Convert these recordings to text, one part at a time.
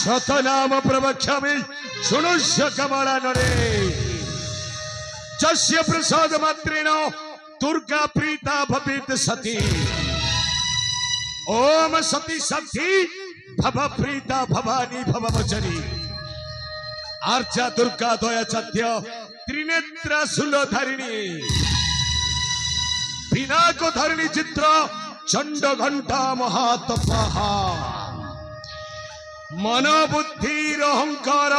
शतनाम प्रवक्ष्यामि शृणुष्य कमलानरे जस्य प्रसाद मात्रेण दुर्गा प्रीता भवेत् सती ओम सती सती भव प्रीता भवानी भववचरी आर्चा दुर्गा दया चाद्य त्रिनेत्रा शूलधारिणी पिनाक धारिणी चित्र चंड घंटा महातपहा मन बुद्धि अहंकार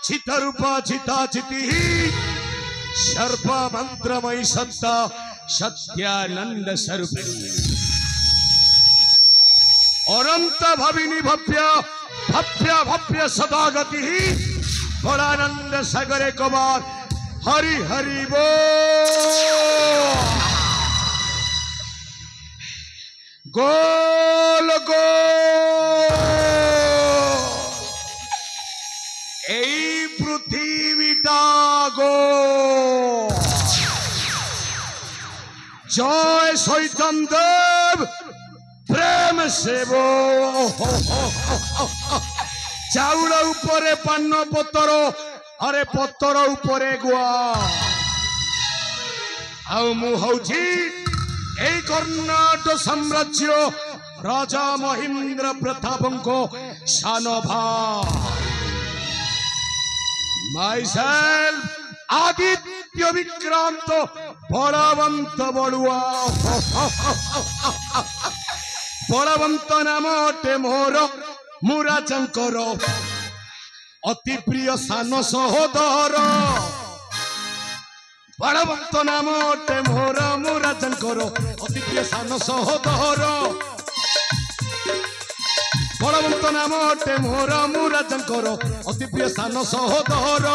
चितरूपा चिता चिति सर्व मंत्रमयी सत्ता सत्यानंद स्वरूपिणी अनंत भाविनी भव्य भव्य भव्य सदा गति बड़ानंद सागरे कबार हरि हरि बोल गोल गोल पृथ्वीटा गो जय शैतन देव प्रेम से बो चाउल उपरे पान पतर अरे पतर उपरे गुआ आउ मु हूँ कर्णाटक साम्राज्य राजा महेंद्र प्रताप को सान भाई myself आदित्य विक्रांत बलवंत बड़ुआ बलवंत नाम अटे मोर मुराजंकर अति प्रिय सान सहोदर बलवंत नाम अटे मोर मुराजंकर अति प्रिय सान सहोदर बलवंत नाम अटे मोर मुराजंकर अति प्रिय सान सहोदर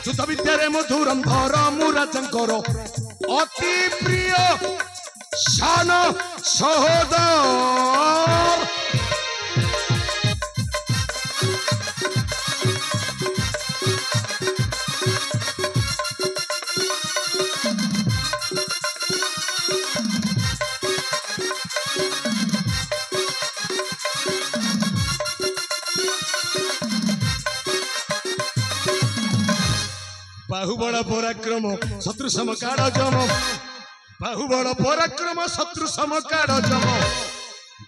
युद्ध विद्यारे मधुरंधर मुराजंकर अति प्रिय सान सहोदर बाहुबल पराक्रम शत्रु समकाल जम बाहुबल पराक्रम शत्रु समकाल जम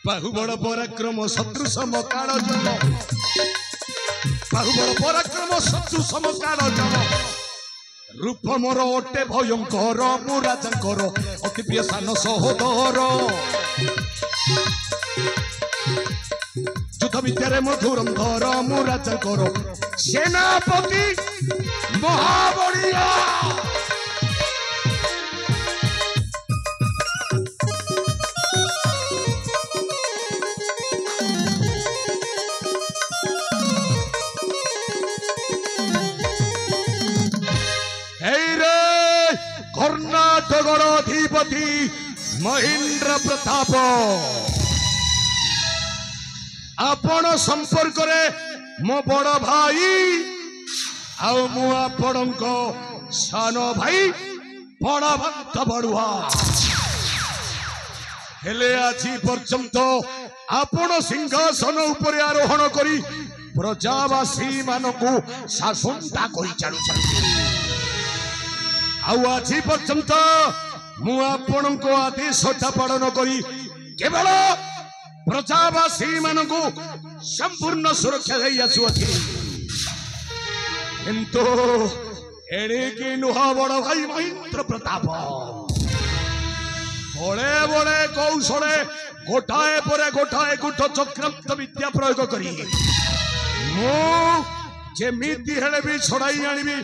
बाहुबल पराक्रम शत्रु समकाल जम बाहुबल पराक्रम शत्रु समकाल जम रूप मोर अटे भयंकर मुराजंकर अति प्रिय सान सहोदर युद्ध विद्यारे मधुरंधर मुराजंकर सेनापति महाबलिया कर्णाटक अधिपति महेंद्र प्रताप आपण संपर्क मो बड़ भाई आउ मु आपण सान भाई बलवंत बड़ुआ हेले आज पर्यंत आपण सिंहासन उपरे आरोहण करी प्रजावासी मानकु शासनटा करि चलुछंती आउ आज पर्यंत मु आपण आदेशटा पालन करी केवल प्रजावासी मानकु संपूर्ण सुरक्षा दे आसुअछि किंतु एणिकी नुह बड़ भाई महेंद्र प्रताप बड़े बड़े कौशले गोटाए परे गोटाए गुठ चक्रांत विद्या प्रयोग करी जेमिति हेले भी छड़ाई आनिबी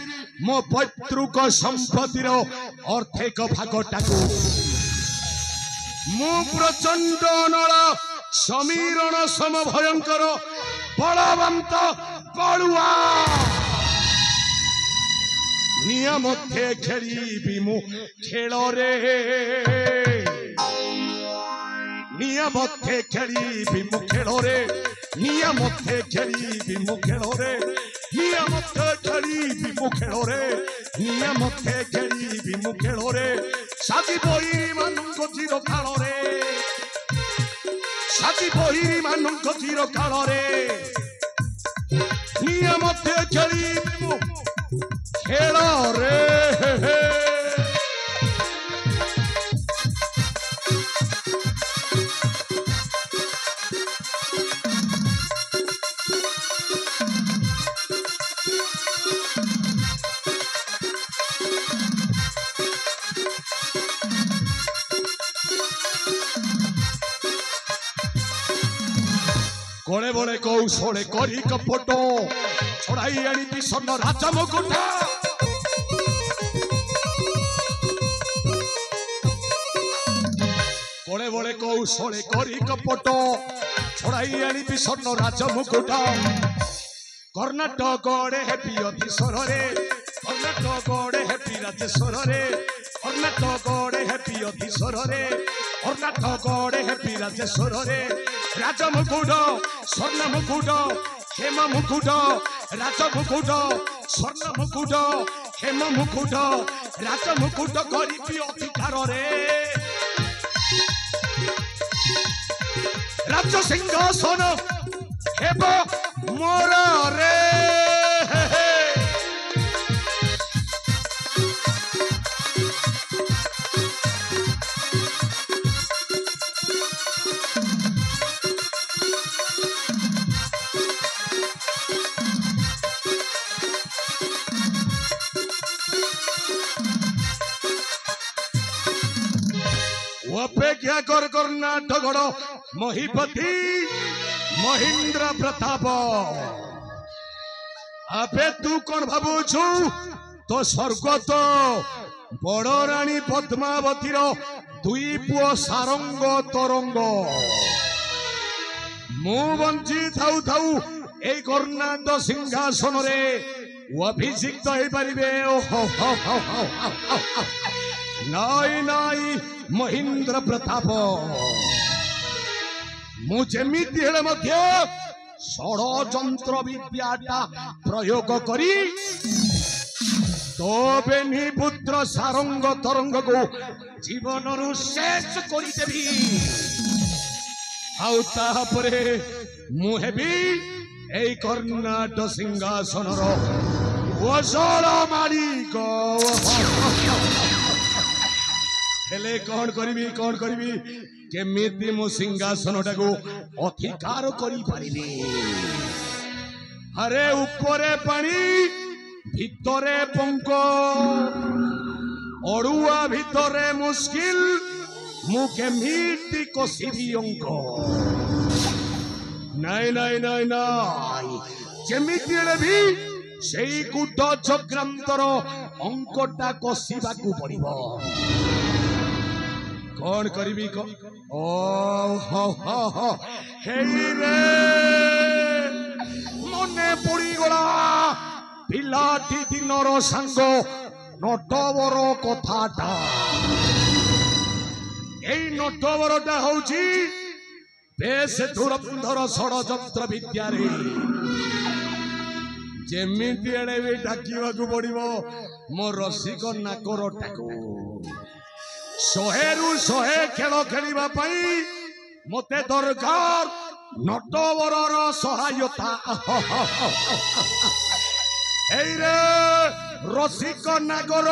मो पैतृक संपत्तिर अर्धेक भागटाकू मु प्रचंड नल समीरण सम भयंकर बलवंत बड़ुआ नियम खेली मु खेल रे नियम खेली मु खेल रे नियम खेली मु खेल रे नियम खेली मु खेल रे नियम खेली मु खेल रे साजी बई मान को चिर खाल रे साथी बहिरी मानक चिर काल निया मध्य खेली खेल रे गोले बोले कौशले करी कपट छड़ाई आनी विषण राजा मुकुट गोले बोले कौशले करी कपट छड़ाई आनी विषण राजा मुकुट कर्णाटक गड़े हेपी अधीश्वर रे कर्णाटक गड़े हेपी राजेश्वर रे कर्णाटक गड़े हेपी अधीश्वर रे कर्णाटक गड़े हेपी राजेश्वर रे राजा मुकुट स्वर्ण मुकुट हेम मुकुट राजा मुकुट स्वर्ण मुकुट हेम मुकुट राजा मुकुट करी अधिकार रे राज्य सिंहासन हेब मोर रे अपेक्षा कर कर्णाटक महीपति महेंद्र प्रताप अबे तू कौन भावुछु तो स्वर्गत बड़ राणी पद्मावती दुई पुओ सारंग तरंग मु बंची थाऊ थाऊ ए कर्णाटक सिंहासन रे अभिषिक्त हो पारिबे नाई नाई महेंद्र प्रताप मुझेमिति हेले मध्य षड़यंत्र विद्याटा प्रयोग करी तो बेनी पुत्र सारंग तरंग को जीवन रु शेष करदेवी आउे मुहेबी ए कर्णाटक सिंहासन ओसर मालिक हेले कौन करी केमिति मो सिंहासन टाको अधिकार करी पारिबे अरे ऊपरे पानी भितरे पंक अड़ुआ भितरे मुस्किल मु केमिति कसिबी अंक नाई नाई नाई नाई जेमिति भी सेई कूट चक्रांतर अंकटा कसिबाकू पड़िबो कौन करी ओ हो हे रे मने पड़ी गला पिलाटी दिनर सांग नटवर कथाटा एई नटवरटा होउची बेस धुरंधर षड़यंत्र विद्या रे जेमिति एड़े भी डाकिबाकू पड़िबो मो रसिक नाकरटाकू 100 रु 100 खेल खेलिबा पई मते दरकार नटवरर सहायता एई रे रसिक नागर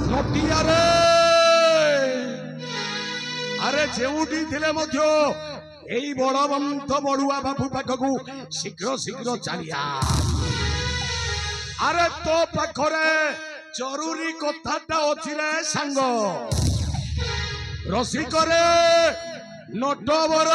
नटिया रे अरे जेउडी थिले मध्य एई बड़वंत बड़ुआ बाबू पाखकू शीघ्र शीघ्र चलिया अरे तो पाखरे जरूरी कथाटा अछि रे सांग रसिक रे नटवर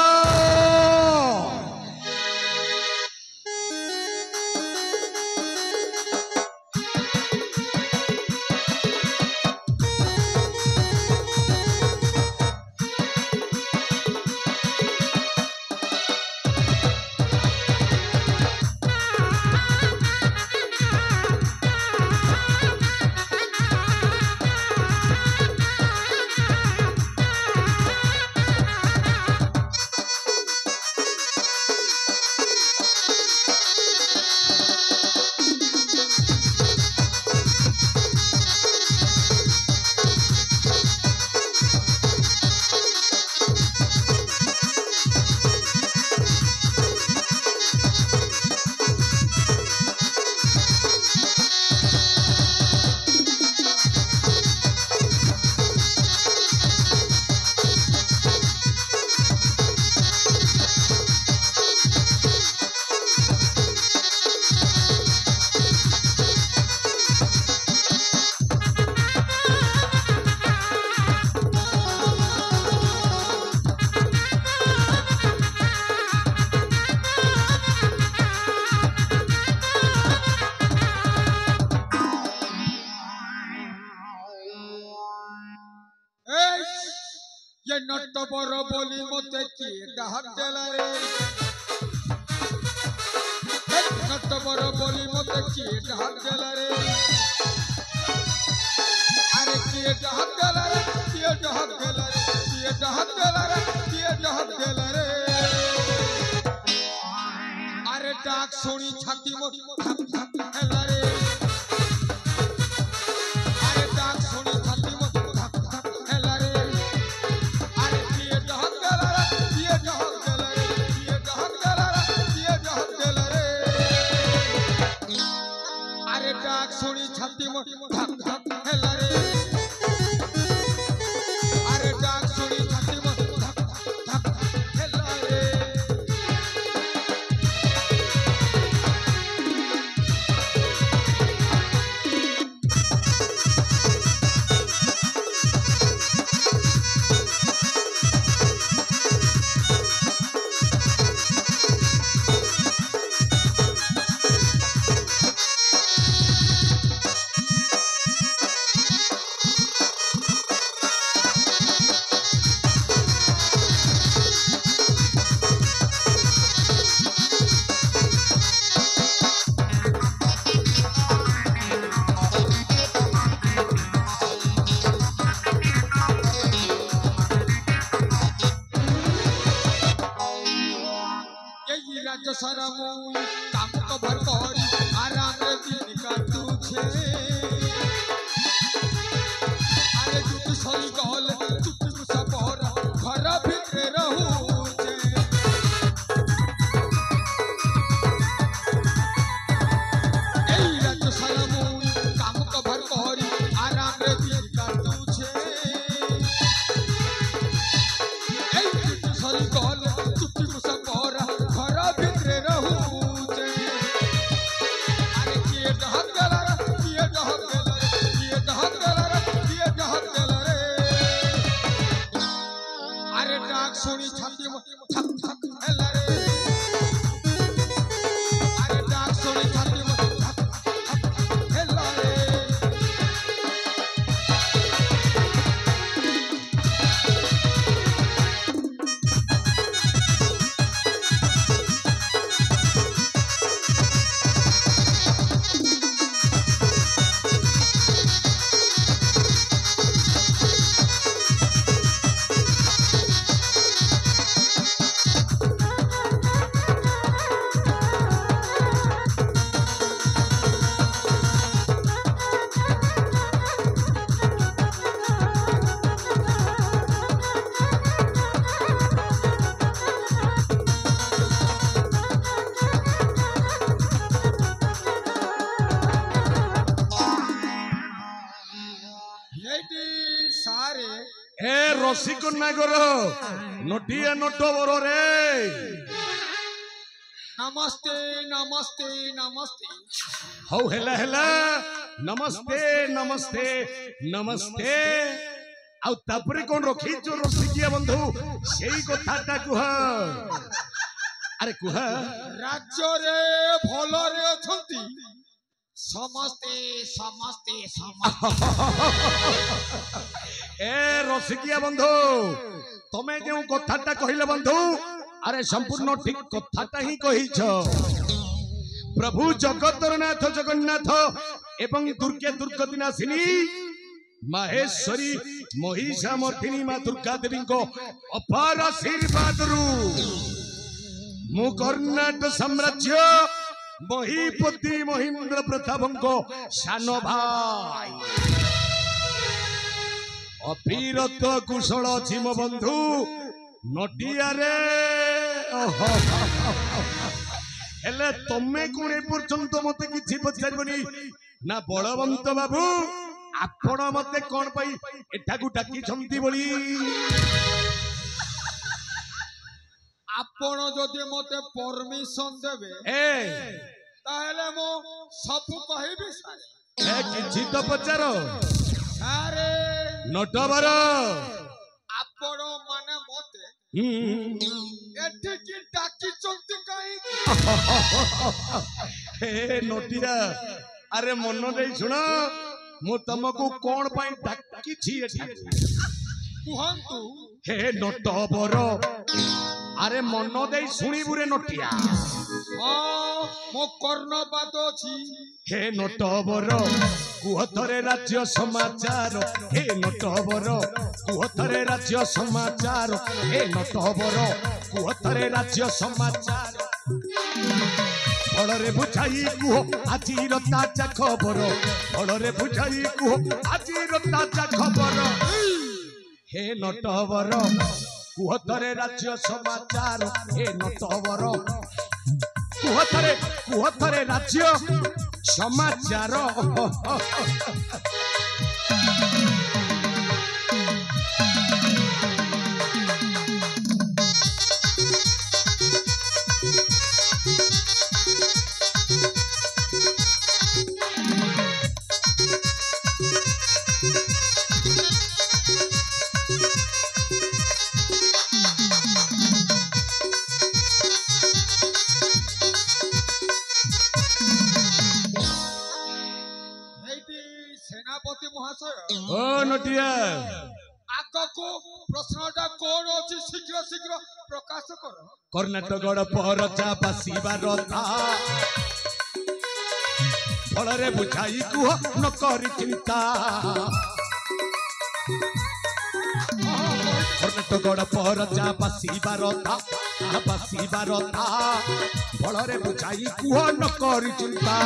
नटवर बोली मते किए डाक देला रे नटवर बोली मते किए डाक देला रे अरे किए डाक देला रे किए डाक देला रे किए डाक देला रे किए डाक देला रे अरे डाक सुनी छाती में धक धक हेला रे अरे डाक सुनी छाती में धक धक हेला रे अरे किए डाक देला रे किए डाक देला रे किए डाक देला रे किए डाक देला रे अरे डाक सुनी छाती में धक धक हेला रे अरे डाक सुनी छाती में धक धक हेला रे राज्य सारा मुई काम तो भर करी आराम रे दिन काटू छे अरे जुटी सही गल चुपी मुसा पर घर भितरे रहू छे ए राज्य सारा मुई काम तो भर करी आराम रे दिन काटू छे ए जुटी सही गल चुपी मुसा पर भितरे रहू अरे किए डहक गला रे किए डहक गला रे किए डहक गला रे किए डहक गला रे अरे डाक सुनी छाती में धक धक हेला रे अरे डाक सुनी छाती में धक धक हेला रे सारे ए रसिक नागर नटिया नटवर रे नमस्ते नमस्ते नमस्ते हौ हेला हेला नमस्ते नमस्ते नमस्ते आउ तापरे कोन रखी जो रसिकिया बंधु सेई कथाटा कुह अरे कुह राज्य रे भलो रे अछंती समस्ते समस्ते ए रसिकिया बंधु तमे जो कथाटा कहिले बंधु अरे संपूर्ण ठीक कथाटा ही कहिछ प्रभु जगतरनाथ जगन्नाथ एवं दुर्गे दुर्गतिनाशिनी माहेश्वरी महिषामर्दिनी मां दुर्गा देवी को अपार आशीर्वाद रु मु कर्नाटक साम्राज्य महिपति महेंद्र प्रताप को सान भाई अविरत कुशल छी मो बंधु नटिया रे हेले तमे कोने पर्यंत मते किछि पचारबनी ना बलवंत बाबू आपण मते कोन पई एठाकू डाकी छंती बोली आपण जदि मते परमिशन देबे ताहले मो सब कहिबी सारे ए किछि तो पचारो सारे नटवर आपण माने मते एठी की डाकी चंती काई हे नटिया अरे मन दे सुनो मु तुमको कोन पई डाकी छी एठी कुहंतु हे नटवर अरे मन दे शुणुरे नटिया मो कर्णपात अछि हे नटवर कुह थरे राज्य समाचार हे नटवर कुह थरे राज्य समाचार हे नटवर कुह थरे राज्य समाचार फलरे बुझाई कुह आजिर ताजा खबर फलरे बुझाई कुह आजिर ताजा खबर हे नटवर कुह थरे राज्य समाचार हे नटवर कुह थरे राज्य समाचार सेनापति महाशय ओ नटिया आग को प्रश्नटा कौन अछि शीघ्र शीघ्र प्रकाश कर कर्णाटक परचा बासीबार था फलरे बुझाई कुह न करी चिंता कर्णाटक परचा बासीबार था फलरे बुझाई कुह न करी चिंता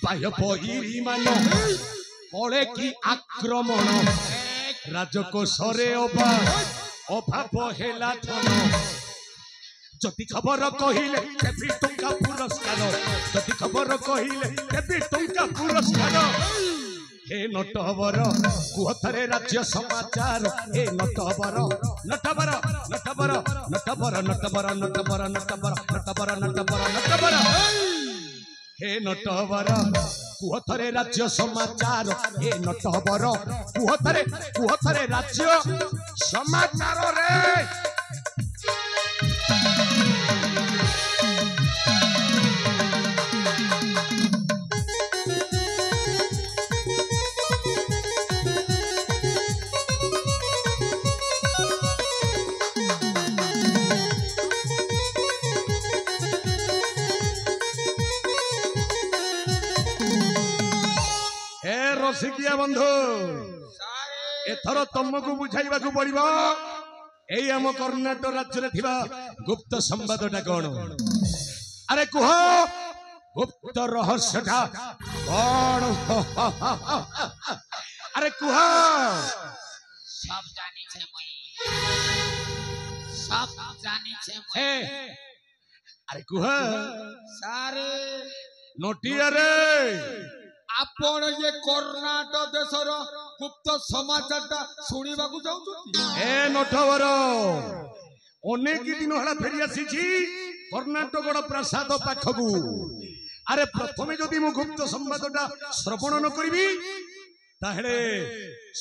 बाह्य बहिरी मान कले की आक्रमण राजकोशरे अभाव हेला धन जदि खबर कहिले देवी टंका पुरस्कार जदि खबर कहिले देवी टंका पुरस्कार हे नटवर कुह थरे राज्य समाचार हे नटवर नटवर नटवर नटवर नटवर नटवर नटवर नटवर नटवर नटवर हे नटवर कुह थरे राज्य समाचार हे नटवर कुह थरे राज्य समाचार रे रसिकिया बंधु एथर तुमको बुझाइबा को पड़िबो एई हम कर्णाटक राज्य थिबा गुप्त संवादटा कोन अरे कुह गुप्त रहस्यटा कोन अरे कुह सब जानी छे मुई अरे कुह सारे नटिया रे आपण ये कर्णाटक देशर गुप्त समाचारटा सुनिबा को जाउछथि ए नटवर अनेक दिन हला फेरी आसीछि कर्णाटक प्रसाद पाखकू अरे प्रथमे जदि मु गुप्त संवादटा श्रवण न करिबी ताहेले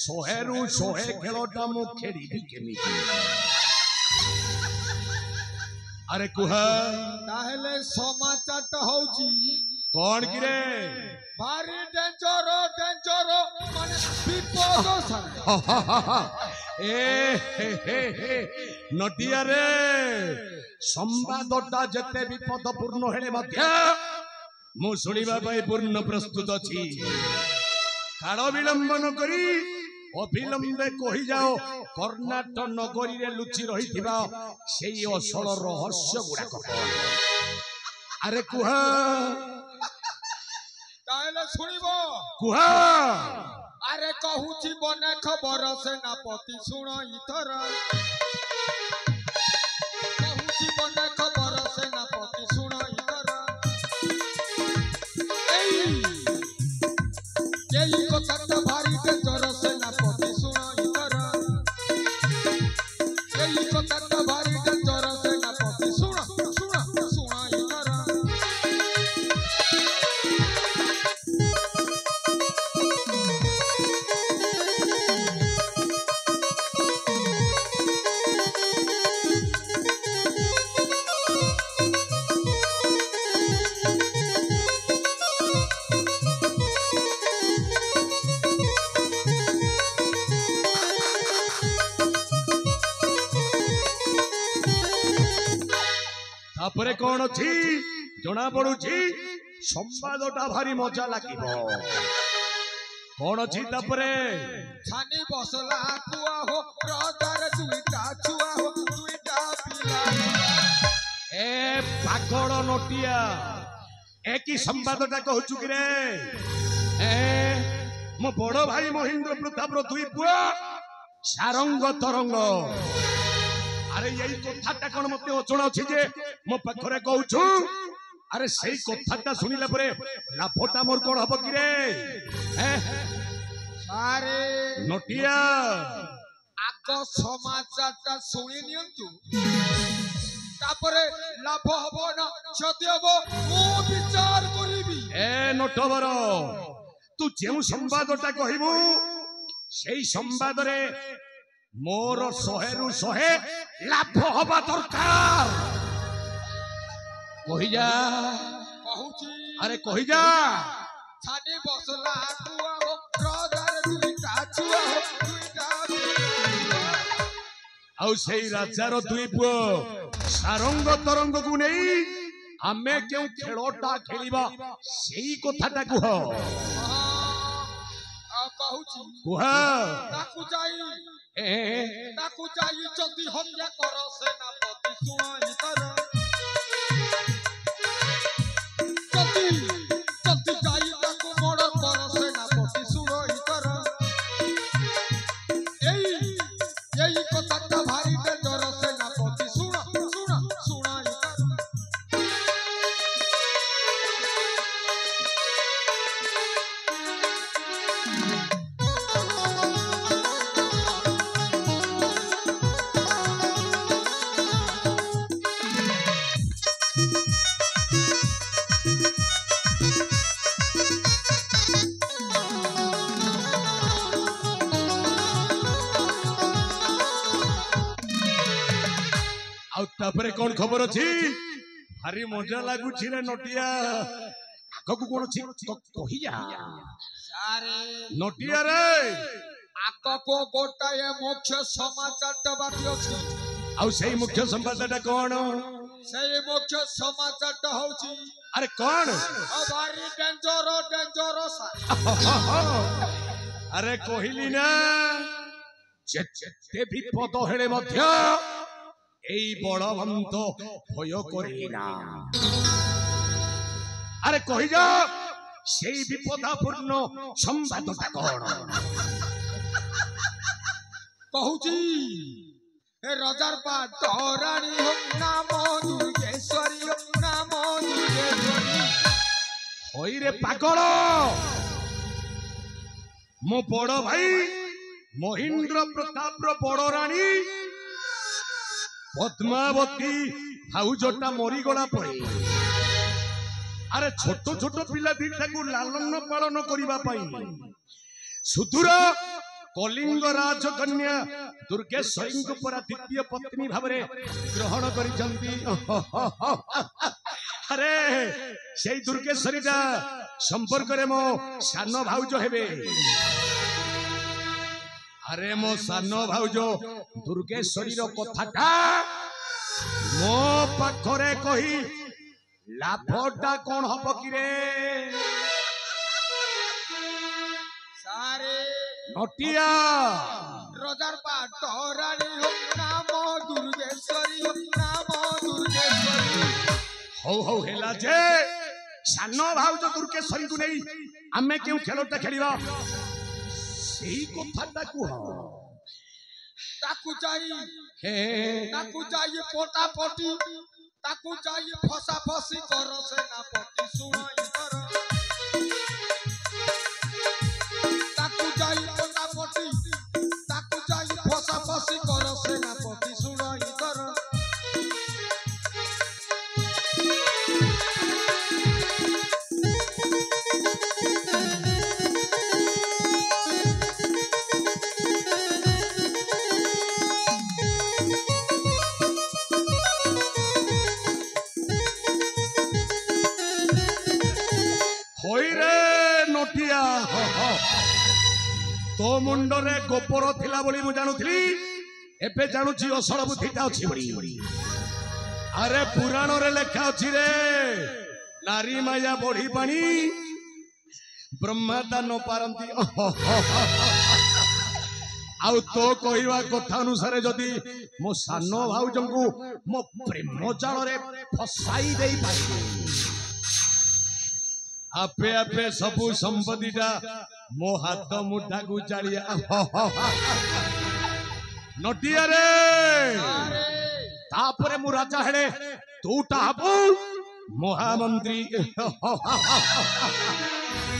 100 रु 100 खेलटा मु खेलिबी केमिति अरे कुह ताहेले समाचारटा होउछि कौन की रे भारी डेंजर माने विपद ए नटिया रे संवादटा जते विपदपूर्ण हेले मध्य मु सुनिबा पई पूर्ण प्रस्तुत अछि काल विलंब न करी अविलंबे कहि जाओ कर्णाटक नगरी रे लुचि रहिथिबा सेई असल रहस्य गुडा अरे कुह ताहेले सुनिबो कुह अरे कहूची बने खबर सेनापति सुन इथर कहूची बने खबर सेनापति सुन इथर एई कथा भारी डेंजर सेनापति सुन इथर एई कथा भारी डेंजर सेनापति सुन इथर तापरे कौन अछि जना पड़ुछि संवादटा भारी मजा लागिबो कौन अछि तापरे छानी बसला कुआ हो रजार दुईटा छुआ हो दुईटा पिला ए पागल नटिया ए की संवादटा कहूछु कि रे ए मो बड़ भाई महेंद्र प्रताप रो दुई पुआ सारंग तरंग अरे यही कथाटा कौन मते अचना अछि जे मो पाखरे कहूछु अरे सही कथाटा सुनिला परे लाभटा मोर कोन हबो कि रे सारे नटिया आग समाचारटा सुनि नियंतु तापरे लाभ हबो ना क्षति हबो मु विचार करिबी ए नटवर तू जेउ संवादटा कहिबू सेई संवाद रे मोर 100 रु 100 लाभ हबा दरकार कहि जा कहूची अरे कहि जा छानी बसला कुआ हो रजार दुईटा छुआ हो दुईटा आउ सेई राजार दुई पुओ सारंग तरंग को नहीं आमे क्यों खेलटा खेलिबा सेई कथाटा कुह कहूची कुह ताकू जाई ए जल्दी हत्या कर सेनापति सुनाई कर जल्दी जाई ताकू मर्डर कर सेनापति सुनाई कर यही कथाटा भारी डेंजर सेनापति सुनाई कर तापरे कौन खबर अछि भारी मजा लागुछि रे नटिया आगकु कोन अछि कहि जा सारे नटिया रे आगको गोटाए मुख्य समाचारटा बाकी अछि आउ सेई मुख्य संवादटा कोन सेई मुख्य समाचारटा होछि अरे कोन भारी डेंजर सा अरे कहिली ना जेते विपद हेले मध्य এই বড়বন্ত ভয় করি না আরে কই যা সেই বিপদাপূর্ণ সংবাদটা কোন कहूची रजार पाट रानी हो नाम दुर्गेश्वरी हो नाम दुर्गेश्वरी ওই রে পাগল মো বড় ভাই মহেন্দ্র প্রতাপর বড় রানী पद्मावती भाउजटा मरीगला पड़े अरे छोट छोट पिला दिटा को लालन पालन करिबा पई सुदूर कलिंग राजकन्या दुर्गेश्वरी को पर द्वितीय पत्नी भावरे ग्रहण करिसंती अरे सेई दुर्गेश्वरीटा संपर्क रे मो सान भाउज हेबे अरे मो सान भाउज दुर्गेश्वरी रो कथाटा मो पाखरे कही लाभटा कोन हबो कि रे सारे नटिया रजार पाट रानी हो नाम दुर्गेश्वरी हो नाम दुर्गेश्वरी हो हेला जे सान भाउज दुर्गेश्वरी को नहीं आमे क्यों खेलटा खेलिबा सेई कथाटा कुह ताकू चाहिए पोटा पोटी ताकू चाहिए फसा फसी कर सेनापति सुनाई कर ताकू चाहिए पोटा पोटी ताकू चाहिए फसा फसी कर सेनापति सुनाई कर तो मुंडरे गोपर थिला बोली मु जानुथली एबे जानुची असल बुद्धिटा अछि बोली अरे पुराण रे लेखा अछि रे नारी माया बढी पानी ब्रह्मा दान पारंती आउ तो कहवा कथा अनुसार जदि मो सानो भाउजंकु मो प्रेम जाल रे फसाई देई पाई आपे आपे सबु संपत्तिटा मो हाथ मुठा को चालिया नटिया रे तापरे मु राजा हेले तूटा हबु महामंत्री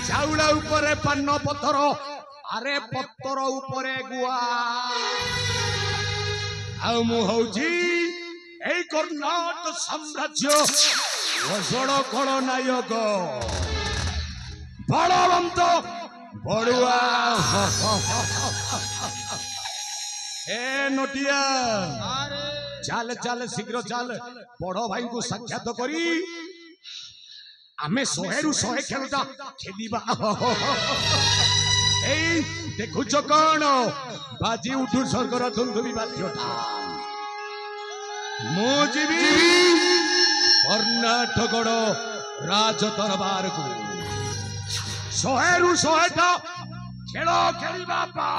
चाउला उपरे पान पत्थर अरे पत्थर उपरे गुआ आउ मु हौजी ए कर्नाटक साम्राज्य वसड़ कल नायक बलवंत बड़ुआ ए नटिया चल चल शीघ्र चल बड़ भाई को साक्षात करी आमे 100 रु 100 खेलटा खेलिबा ए देखुछ कौन बाजी उठू स्वर्गर धुंधुबी बाध्यता मो जीवी कर्नाटक राज दरबार को 100 रु 100 टा खेल खेलिबा पा